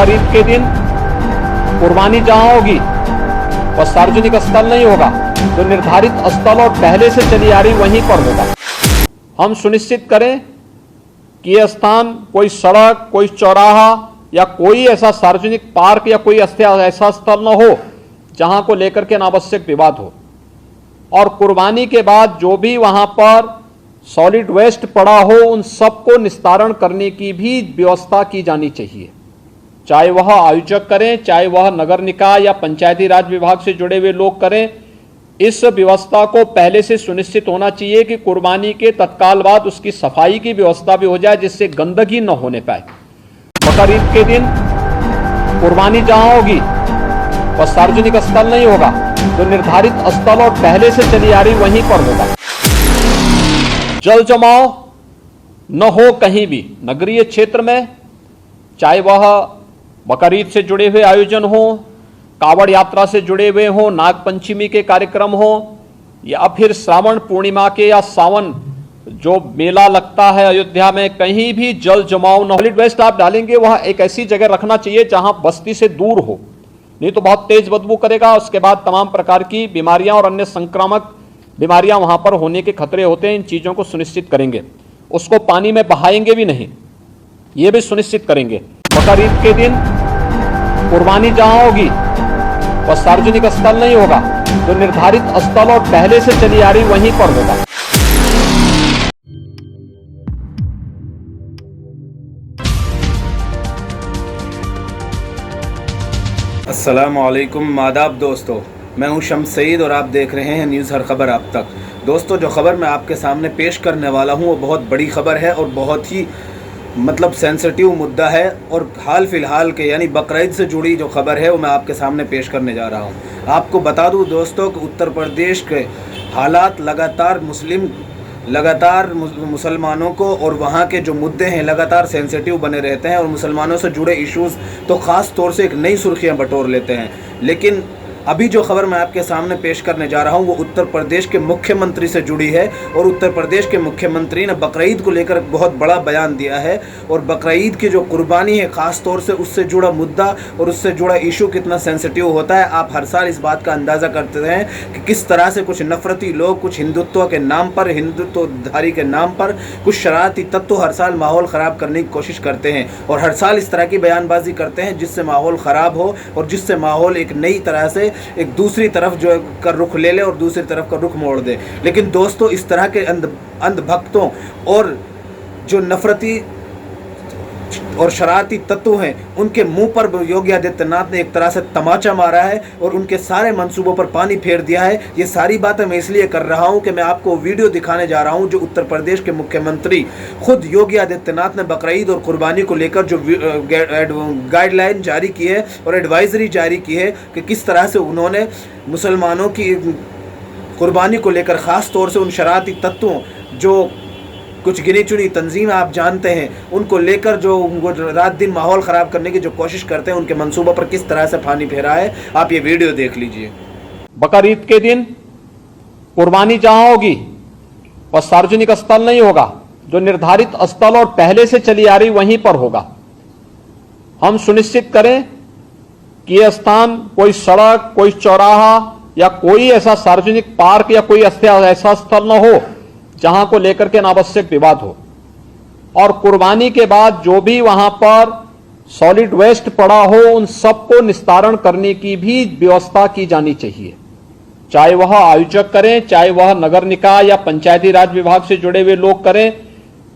बकरीद के दिन कुर्बानी जहां होगी वह सार्वजनिक स्थल नहीं होगा, जो निर्धारित स्थल और पहले से चली आ रही वहीं पर होगा। हम सुनिश्चित करें कि यह स्थान कोई सड़क, कोई चौराहा या कोई ऐसा सार्वजनिक पार्क या कोई ऐसा स्थल न हो जहां को लेकर के अनावश्यक विवाद हो। और कुर्बानी के बाद जो भी वहां पर सॉलिड वेस्ट पड़ा हो उन सबको निस्तारण करने की भी व्यवस्था की जानी चाहिए, चाहे वह आयोजक करें, चाहे वह नगर निकाय या पंचायती राज विभाग से जुड़े हुए लोग करें। इस व्यवस्था को पहले से सुनिश्चित होना चाहिए कि कुर्बानी के तत्काल बाद उसकी सफाई की व्यवस्था भी हो जाए, जिससे गंदगी न होने पाए। बकरीद के दिन कुर्बानी जहां होगी वह सार्वजनिक स्थल नहीं होगा, जो निर्धारित स्थल और पहले से चली आ रही वहीं पर होगा। जल जमाव न हो कहीं भी नगरीय क्षेत्र में, चाहे वह बकरीद से जुड़े हुए आयोजन हो, कावड़ यात्रा से जुड़े हुए हो, नाग पंचमी के कार्यक्रम हो, या फिर श्रावण पूर्णिमा के या सावन जो मेला लगता है अयोध्या में, कहीं भी जल जमाव न हो। सॉलिड वेस्ट आप डालेंगे वह एक ऐसी जगह रखना चाहिए जहां बस्ती से दूर हो, नहीं तो बहुत तेज बदबू करेगा। उसके बाद तमाम प्रकार की बीमारियां और अन्य संक्रामक बीमारियां वहां पर होने के खतरे होते हैं। इन चीजों को सुनिश्चित करेंगे। उसको पानी में बहाएंगे भी नहीं, ये भी सुनिश्चित करेंगे। बकरीद के दिन कुर्बानी जहां होगी वह सार्वजनिक स्थल नहीं होगा, जो निर्धारित स्थल और पहले से चली आ रही वहीं पर होगा। अस्सलामुअलैकुम, आदाब दोस्तों, मैं हूं शम्स सईद और आप देख रहे हैं न्यूज़ हर खबर आप तक। दोस्तों, जो खबर मैं आपके सामने पेश करने वाला हूं वो बहुत बड़ी खबर है और बहुत ही सेंसिटिव मुद्दा है। और हाल फिलहाल के यानी बकरीद से जुड़ी जो खबर है वो मैं आपके सामने पेश करने जा रहा हूं। आपको बता दूं दोस्तों कि उत्तर प्रदेश के हालात लगातार मुसलमानों को और वहाँ के जो मुद्दे हैं लगातार सेंसिटिव बने रहते हैं और मुसलमानों से जुड़े इश्यूज़ तो ख़ास तौर से एक नई सुर्खियाँ बटोर लेते हैं। लेकिन अभी जो खबर मैं आपके सामने पेश करने जा रहा हूं वो उत्तर प्रदेश के मुख्यमंत्री से जुड़ी है। और उत्तर प्रदेश के मुख्यमंत्री ने बकरीद को लेकर बहुत बड़ा बयान दिया है और बकरीद की जो कुर्बानी है ख़ास तौर से उससे जुड़ा मुद्दा और उससे जुड़ा इशू कितना सेंसिटिव होता है। आप हर साल इस बात का अंदाज़ा करते हैं कि किस तरह से कुछ नफरती लोग, कुछ हिंदुत्व के नाम पर, हिंदुत्वधारी के नाम पर कुछ शरारती तत्व हर साल माहौल ख़राब करने की कोशिश करते हैं और हर साल इस तरह की बयानबाजी करते हैं जिससे माहौल ख़राब हो और जिससे माहौल एक नई तरह से एक दूसरी तरफ जो का रुख ले ले और दूसरी तरफ का रुख मोड़ दे। लेकिन दोस्तों, इस तरह के अंधभक्तों और जो नफरती और शरारती तत्व हैं उनके मुंह पर योगी आदित्यनाथ ने एक तरह से तमाचा मारा है और उनके सारे मंसूबों पर पानी फेर दिया है। ये सारी बातें मैं इसलिए कर रहा हूं कि मैं आपको वीडियो दिखाने जा रहा हूं जो उत्तर प्रदेश के मुख्यमंत्री खुद योगी आदित्यनाथ ने बकरीद और कुर्बानी को लेकर जो गाइडलाइन जारी की है और एडवाइजरी जारी की है कि किस तरह से उन्होंने मुसलमानों की कुर्बानी को लेकर ख़ास तौर से उन शरारती तत्वों जो कुछ गिनी चुनी तंजीम आप जानते हैं उनको लेकर जो रात दिन माहौल ख़राब करने की जो कोशिश करते हैं उनके मंसूबों पर किस तरह से पानी फेरा है, आप ये वीडियो देख लीजिए। बकरीद के दिन कुर्बानी जहां होगी वह सार्वजनिक स्थल नहीं होगा, जो निर्धारित स्थल और पहले से चली आ रही वहीं पर होगा। हम सुनिश्चित करें कि यह स्थान कोई सड़क, कोई चौराहा या कोई ऐसा सार्वजनिक पार्क या कोई ऐसा स्थल न हो जहां को लेकर के अनावश्यक विवाद हो। और कुर्बानी के बाद जो भी वहां पर सॉलिड वेस्ट पड़ा हो उन सबको निस्तारण करने की भी व्यवस्था की जानी चाहिए, चाहे वह आयोजक करें, चाहे वह नगर निकाय या पंचायती राज विभाग से जुड़े हुए लोग करें।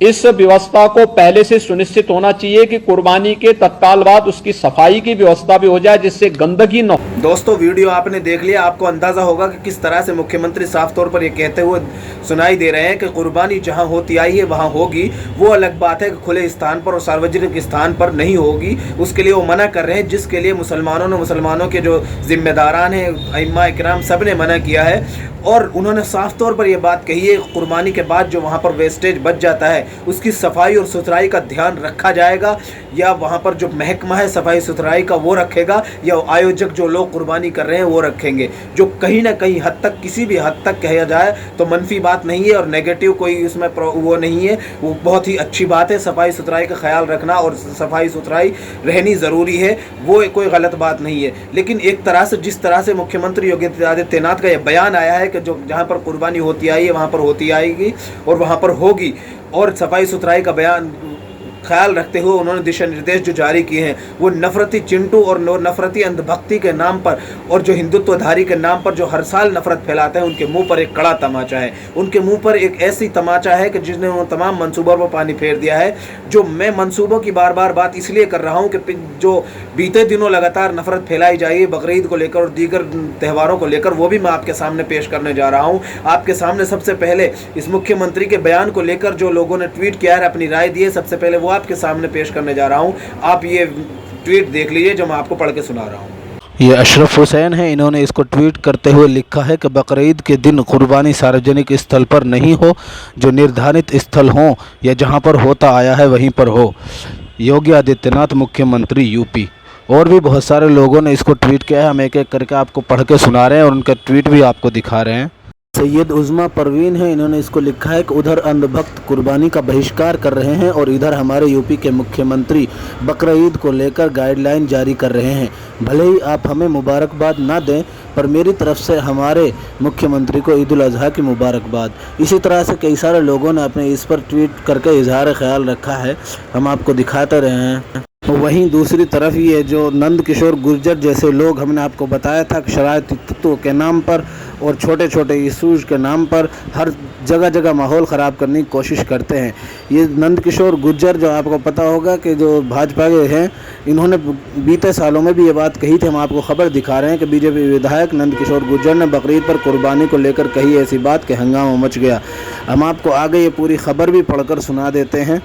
इस व्यवस्था को पहले से सुनिश्चित होना चाहिए कि कुर्बानी के तत्काल बाद उसकी सफाई की व्यवस्था भी हो जाए, जिससे गंदगी न हो। दोस्तों, वीडियो आपने देख लिया, आपको अंदाजा होगा कि किस तरह से मुख्यमंत्री साफ तौर पर ये कहते हुए सुनाई दे रहे हैं कि कुर्बानी जहां होती आई है वहां होगी। वो अलग बात है कि खुले स्थान पर और सार्वजनिक स्थान पर नहीं होगी, उसके लिए वो मना कर रहे हैं, जिसके लिए मुसलमानों के जो जिम्मेदारान हैं, अइम्मा इकराम, सब ने मना किया है। और उन्होंने साफ तौर पर यह बात कही है, कुर्बानी के बाद जो वहाँ पर वेस्टेज बच जाता है उसकी सफाई और सुथराई का ध्यान रखा जाएगा, या वहाँ पर जो महकमा है सफाई सुथराई का वो रखेगा, या आयोजक जो लोग कुर्बानी कर रहे हैं वो रखेंगे। जो कहीं ना कहीं हद तक, किसी भी हद तक कहा जाए तो मनफी बात नहीं है और नेगेटिव कोई उसमें वो नहीं है, वो बहुत ही अच्छी बात है। सफाई सुथराई का ख्याल रखना और सफाई सुथराई रहनी ज़रूरी है, वो कोई गलत बात नहीं है। लेकिन एक तरह से जिस तरह से मुख्यमंत्री योगी आदित्यनाथ का यह बयान आया है कि जो जहाँ पर कुर्बानी होती आई है वहाँ पर होती आएगी और वहाँ पर होगी, और सफाई सुथराई का बयान ख्याल रखते हुए उन्होंने दिशा निर्देश जो जारी किए हैं वो नफरती चिंटू और नफरती अंधभक्ति के नाम पर और जो हिंदुत्वधारी के नाम पर जो हर साल नफरत फैलाते हैं उनके मुंह पर एक कड़ा तमाचा है। उनके मुंह पर एक ऐसी तमाचा है कि जिसने उन तमाम मंसूबों पर पानी फेर दिया है। जो मैं मंसूबों की बार बार बात इसलिए कर रहा हूँ कि जो बीते दिनों लगातार नफरत फैलाई जाएगी बकरीद को लेकर और दीगर त्योहारों को लेकर, वो भी मैं आपके सामने पेश करने जा रहा हूँ। आपके सामने सबसे पहले इस मुख्यमंत्री के बयान को लेकर जो लोगों ने ट्वीट किया है, अपनी राय दी है, सबसे पहले वो आपके सामने पेश करने जा रहा हूं। आप ये ट्वीट देख लीजिए जो मैं आपको पढ़ के सुना रहा हूं। ये अशरफ हुसैन है, इन्होंने इसको ट्वीट करते हुए लिखा है कि बकरीद के दिन कुर्बानी सार्वजनिक स्थल पर नहीं हो, जो निर्धारित स्थल हो या जहां पर होता आया है वहीं पर हो। योगी आदित्यनाथ मुख्यमंत्री यूपी। और भी बहुत सारे लोगों ने इसको ट्वीट किया है, हम एक एक करके आपको पढ़ के सुना रहे हैं और उनका ट्वीट भी आपको दिखा रहे हैं। सैयद उज़्मा परवीन है, इन्होंने इसको लिखा है कि उधर अंधभक्त कुर्बानी का बहिष्कार कर रहे हैं और इधर हमारे यूपी के मुख्यमंत्री बकरीद को लेकर गाइडलाइन जारी कर रहे हैं। भले ही आप हमें मुबारकबाद ना दें, पर मेरी तरफ से हमारे मुख्यमंत्री को ईद उल अज़हा की मुबारकबाद। इसी तरह से कई सारे लोगों ने अपने इस पर ट्वीट करके इजहार ख्याल रखा है, हम आपको दिखाते रहे हैं। वहीं दूसरी तरफ ये जो नंद किशोर गुर्जर जैसे लोग, हमने आपको बताया था कि शरारती तत्वों के नाम पर और छोटे छोटे इशूज़ के नाम पर हर जगह जगह माहौल ख़राब करने की कोशिश करते हैं। ये नंद किशोर गुर्जर जो आपको पता होगा कि जो भाजपा के हैं, इन्होंने बीते सालों में भी ये बात कही थी। हम आपको खबर दिखा रहे हैं कि बीजेपी विधायक नंद किशोर गुर्जर ने बकरीद पर कुर्बानी को लेकर कही ऐसी बात कि हंगामा मच गया। हम आपको आगे ये पूरी खबर भी पढ़कर सुना देते हैं।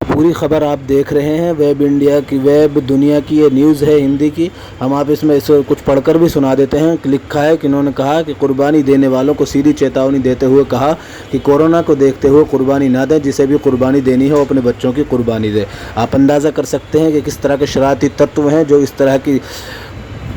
पूरी खबर आप देख रहे हैं वेब इंडिया की, वेब दुनिया की ये न्यूज़ है हिंदी की। हम आप इसमें इसे कुछ पढ़कर भी सुना देते हैं। लिखा है कि इन्होंने कहा कि कुर्बानी देने वालों को सीधी चेतावनी देते हुए कहा कि कोरोना को देखते हुए कुर्बानी ना दें, जिसे भी कुर्बानी देनी हो अपने बच्चों की कुर्बानी दे। आप अंदाज़ा कर सकते हैं कि किस तरह के शरारती तत्व हैं जो इस तरह की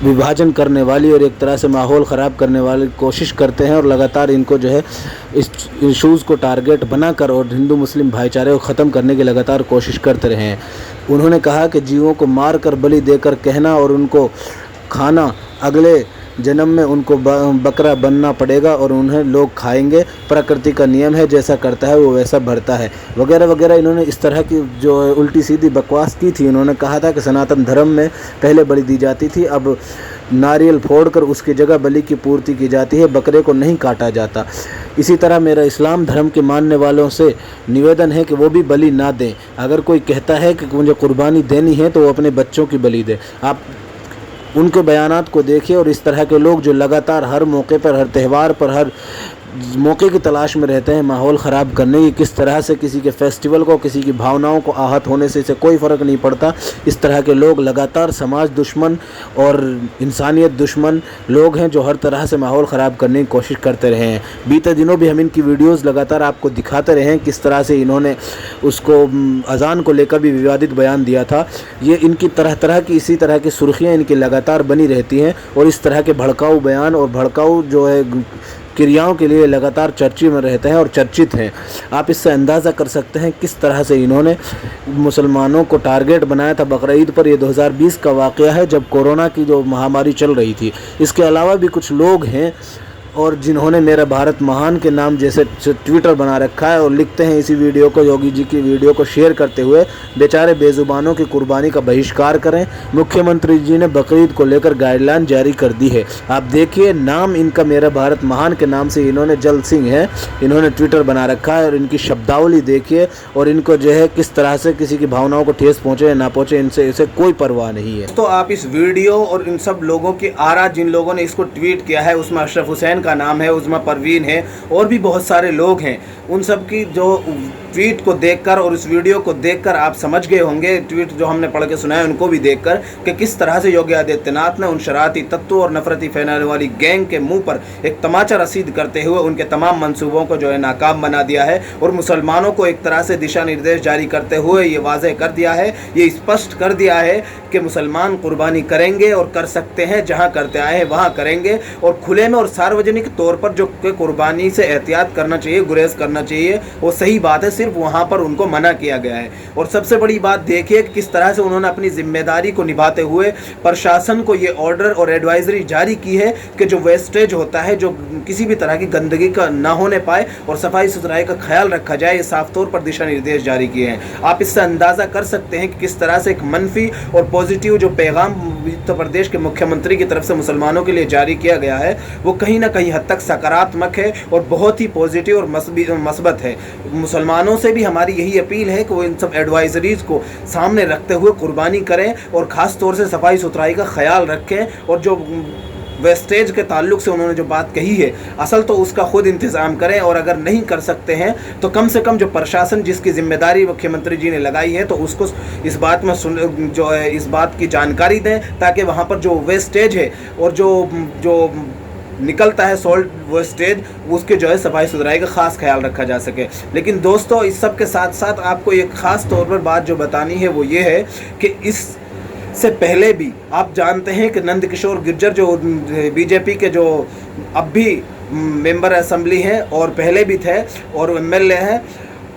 विभाजन करने वाली और एक तरह से माहौल ख़राब करने वाली कोशिश करते हैं और लगातार इनको जो है इस इशूज़ को टारगेट बनाकर और हिंदू मुस्लिम भाईचारे को ख़त्म करने की लगातार कोशिश करते रहे हैं। उन्होंने कहा कि जीवों को मार कर बलि देकर कहना और उनको खाना अगले जन्म में उनको बकरा बनना पड़ेगा और उन्हें लोग खाएंगे। प्रकृति का नियम है, जैसा करता है वो वैसा भरता है, वगैरह वगैरह। इन्होंने इस तरह की जो उल्टी सीधी बकवास की थी। उन्होंने कहा था कि सनातन धर्म में पहले बलि दी जाती थी, अब नारियल फोड़कर उसकी जगह बलि की पूर्ति की जाती है, बकरे को नहीं काटा जाता। इसी तरह मेरा इस्लाम धर्म के मानने वालों से निवेदन है कि वो भी बलि ना दें। अगर कोई कहता है कि मुझे कुर्बानी देनी है तो वो अपने बच्चों की बलि दे। आप उनके बयानात को देखिए और इस तरह के लोग जो लगातार हर मौके पर, हर त्यौहार पर, हर मौके की तलाश में रहते हैं माहौल ख़राब करने की। किस तरह से किसी के फेस्टिवल को, किसी की भावनाओं को आहत होने से इसे कोई फ़र्क नहीं पड़ता। इस तरह के लोग लगातार समाज दुश्मन और इंसानियत दुश्मन लोग हैं जो हर तरह से माहौल ख़राब करने की कोशिश करते रहे हैं। बीते दिनों भी हम इनकी वीडियोज़ लगातार आपको दिखाते रहे हैं किस तरह से इन्होंने उसको अज़ान को लेकर भी विवादित बयान दिया था। ये इनकी तरह तरह की इसी तरह की सुर्खियाँ इनकी लगातार बनी रहती हैं और इस तरह के भड़काऊ बयान और भड़काऊ जो है क्रियाओं के लिए लगातार चर्चे में रहते हैं और चर्चित हैं। आप इससे अंदाज़ा कर सकते हैं किस तरह से इन्होंने मुसलमानों को टारगेट बनाया था बकरीद पर। ये 2020 का वाक़या है जब कोरोना की जो महामारी चल रही थी। इसके अलावा भी कुछ लोग हैं और जिन्होंने मेरा भारत महान के नाम जैसे ट्विटर बना रखा है और लिखते हैं इसी वीडियो को, योगी जी की वीडियो को शेयर करते हुए, बेचारे बेजुबानों की कुर्बानी का बहिष्कार करें। मुख्यमंत्री जी ने बकरीद को लेकर गाइडलाइन जारी कर दी है। आप देखिए नाम इनका मेरा भारत महान के नाम से इन्होंने जल सिंह है, इन्होंने ट्विटर बना रखा है और इनकी शब्दावली देखिए और इनको जो है किस तरह से किसी की भावनाओं को ठेस पहुँचे या ना पहुँचे, इनसे कोई परवाह नहीं है। तो आप इस वीडियो और इन सब लोगों की आरा, जिन लोगों ने इसको ट्वीट किया है उसमें अशरफ हुसैन का नाम है, उज़्मा परवीन है और भी बहुत सारे लोग हैं, उन सब की जो ट्वीट को देखकर और इस वीडियो को देखकर आप समझ गए होंगे, ट्वीट जो हमने पढ़ के सुनाए उनको भी देखकर, कि किस तरह से योगी आदित्यनाथ ने उन शरारती तत्वों और नफरती फैलाने वाली गैंग के मुंह पर एक तमाचा रसीद करते हुए उनके तमाम मंसूबों को जो है नाकाम बना दिया है और मुसलमानों को एक तरह से दिशा निर्देश जारी करते हुए ये वाज़ेह कर दिया है, ये स्पष्ट कर दिया है कि मुसलमान कुर्बानी करेंगे और कर सकते हैं, जहाँ करते आए हैं वहाँ करेंगे, और खुले में और सार्वजनिक तौर पर जो कुर्बानी से एहतियात करना चाहिए, गुरेज करना चाहिए, वो सही बात है, सिर्फ वहाँ पर उनको मना किया गया है। और सबसे बड़ी बात देखिए कि किस तरह से उन्होंने अपनी जिम्मेदारी को निभाते हुए प्रशासन को ये ऑर्डर और एडवाइजरी जारी की है कि जो वेस्टेज होता है, जो किसी भी तरह की गंदगी का ना होने पाए और सफाई सुथराई का ख्याल रखा जाए, ये साफ तौर पर दिशा निर्देश जारी किए हैं। आप इससे अंदाज़ा कर सकते हैं कि किस तरह से एक मनफी और पॉजिटिव जो पैगाम उत्तर प्रदेश के मुख्यमंत्री की तरफ से मुसलमानों के लिए जारी किया गया है वो कहीं ना कहीं हद तक सकारात्मक है और बहुत ही पॉजिटिव और मस्बत है। मुसलमानों से भी हमारी यही अपील है कि वो इन सब एडवाइजरीज़ को सामने रखते हुए कुर्बानी करें और ख़ास तौर से सफाई सुथराई का ख्याल रखें, और जो वेस्टेज के ताल्लुक से उन्होंने जो बात कही है असल तो उसका खुद इंतज़ाम करें, और अगर नहीं कर सकते हैं तो कम से कम जो प्रशासन जिसकी जिम्मेदारी मुख्यमंत्री जी ने लगाई है तो उसको इस बात में जो है इस बात की जानकारी दें, ताकि वहाँ पर जो वेस्टेज है और जो निकलता है सॉल्ट वेस्टेज, उसके जो है सफाई सुथराई का ख़ास ख्याल रखा जा सके। लेकिन दोस्तों, इस सब के साथ साथ आपको एक ख़ास तौर पर बात जो बतानी है वो ये है कि इससे पहले भी आप जानते हैं कि नंदकिशोर गुर्जर जो बीजेपी के जो अब भी मेंबर असेंबली हैं और पहले भी थे और एमएलए हैं,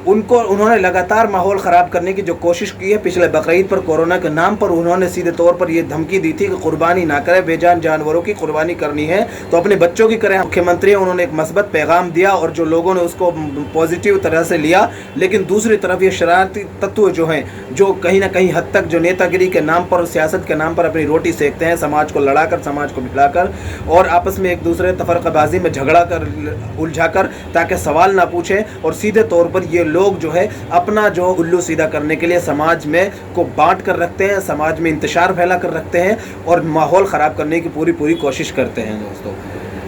उन्होंने लगातार माहौल ख़राब करने की जो कोशिश की है। पिछले बकरीद पर कोरोना के नाम पर उन्होंने सीधे तौर पर ये धमकी दी थी कि कुर्बानी ना करें, बेजान जानवरों की कुर्बानी करनी है तो अपने बच्चों की करें। मुख्यमंत्री उन्होंने एक मस्बत पैगाम दिया और जो लोगों ने उसको पॉजिटिव तरह से लिया, लेकिन दूसरी तरफ ये शरारती तत्व जो हैं, जो कहीं ना कहीं हद तक जो नेतागिरी के नाम पर और सियासत के नाम पर अपनी रोटी सेकते हैं, समाज को लड़ाकर, समाज को भिड़ाकर और आपस में एक दूसरे तफरकाबाजी में झगड़ा कर उलझा कर ताकि सवाल ना पूछें, और सीधे तौर पर ये लोग जो है अपना जो उल्लू सीधा करने के लिए समाज में को बांट कर रखते हैं, समाज में इंतशार फैला कर रखते हैं और माहौल ख़राब करने की पूरी कोशिश करते हैं। दोस्तों,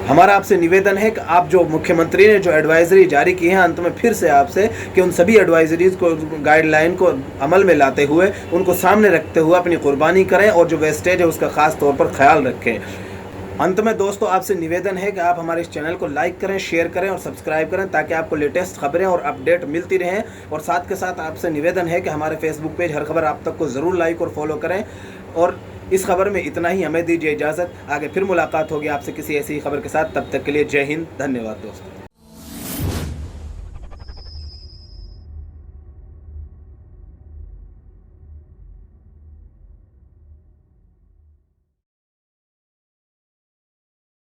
हमारा आपसे निवेदन है कि आप जो मुख्यमंत्री ने जो एडवाइजरी जारी की है, अंत में फिर से आपसे कि उन सभी एडवाइजरीज़ को, गाइडलाइन को अमल में लाते हुए उनको सामने रखते हुए अपनी कुर्बानी करें और जो वेस्टेज है उसका ख़ास तौर पर ख्याल रखें। अंत में दोस्तों, आपसे निवेदन है कि आप हमारे इस चैनल को लाइक करें, शेयर करें और सब्सक्राइब करें ताकि आपको लेटेस्ट खबरें और अपडेट मिलती रहें। और साथ के साथ आपसे निवेदन है कि हमारे फेसबुक पेज हर खबर आप तक को ज़रूर लाइक और फॉलो करें। और इस खबर में इतना ही, हमें दीजिए इजाज़त। आगे फिर मुलाकात होगी आपसे किसी ऐसी खबर के साथ। तब तक के लिए जय हिंद, धन्यवाद दोस्तों।